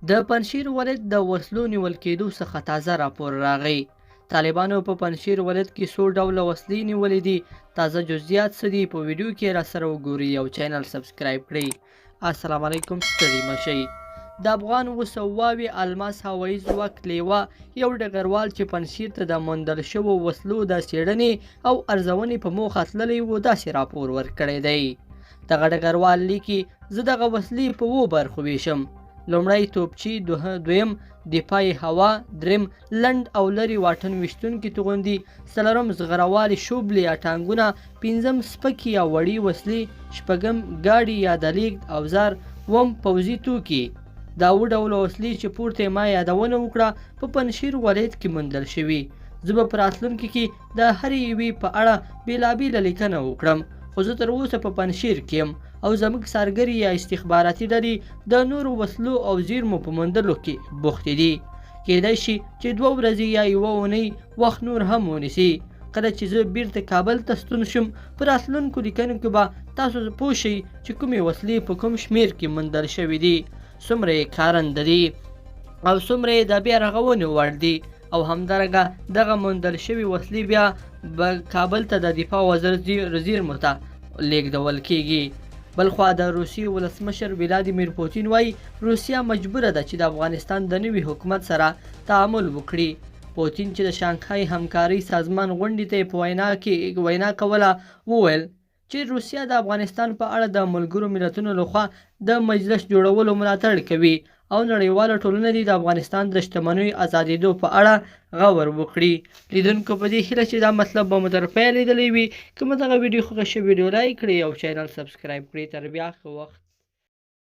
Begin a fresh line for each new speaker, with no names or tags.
د پنجشیر ولایت د وسلو نیول کېدو څخه تازه راپور راغی. طالبانو په پنجشیر ولایت کې څو ډوله وسلې نیولې دي. تازه جزئیات څه دي په ویډیو کې را سره وګورئ او چینل سبسکرایب کړئ. السلام علیکم، ستړي مه شئ. د افغان وسواوي الماس هوایي ځواک لیوه یو ډګروال چې پنجشیر ته د موندل شوو وسلو د څېړنې او ارزونې په موخه تللی و داسې راپور ورکړی دی. دغه ډګروال لیکي زه دغه وسلې په 2 برخو ویشم. لومړی توپچي، دویم دفاعي هوا، دریم لنډ او لرې واټن ویشتونکي توغندي، څلورم زغروالي شوبلې یا ټانګونه، پنځم سپکې یا وړې وسلې، شپږم ګاډي یا د لیږد اوزار، اووم پوځي توکي. دا 7 ډوله وسلې چې پورته ما یادونه وکړه په پنجشیر ولایت کې موندل شوي. زه به په راتلونکي کې د هرې یوې په اړه بېلابېله لیکنه وکړم، خو زه تر اوسه په پنجشیر کې یم او زموږ سرګري یا استخباراتي ډلې د نورو وسلو او زیرمو په موندلو کې بوختې دي. کېدای شي چې 2 ورځې یا 1 اونۍ وخت نور هم ونیسي. کله چې زه بیرته کابل ته ستون شم په راتلونکو لیکنو کې به تاسو پوه شئ چې کومې وسلې په کوم شمېر کې موندل شوي دي، څومره یې کارنده دي او څومره یې د بیا رغونې وړ دي. او همدارنګه دغه موندل شوي وسلې بیا کابل ته د دفاع وزیر زیرمو ته لیږدول کیږي. بلخوا د روسیې ولسمشر ولادیمیر پوتین وایي روسیه مجبوره ده چې د افغانستان د نوي حکومت سره تعامل وکړي. پوتین چې د شانګهای همکارۍ سازمان غونډې ته په وینا کوله وویل چې روسیه د افغانستان په اړه د ملګرو ملتونو لخوا د مجلس جوړولو ملاتړ کوي او نړیواله ټولنه دې د افغانستان د شتمنیو ازادېدو په اړه غور وکړي. لیدونکو په دې هیله چې دا مطلب به مو تر پیل لیدلی وي. که مو دغه ویډیو خوښه شوې ویډیو لایک کړئ او چینل سبسکرایب کړئ. تر بیا ښه وخت.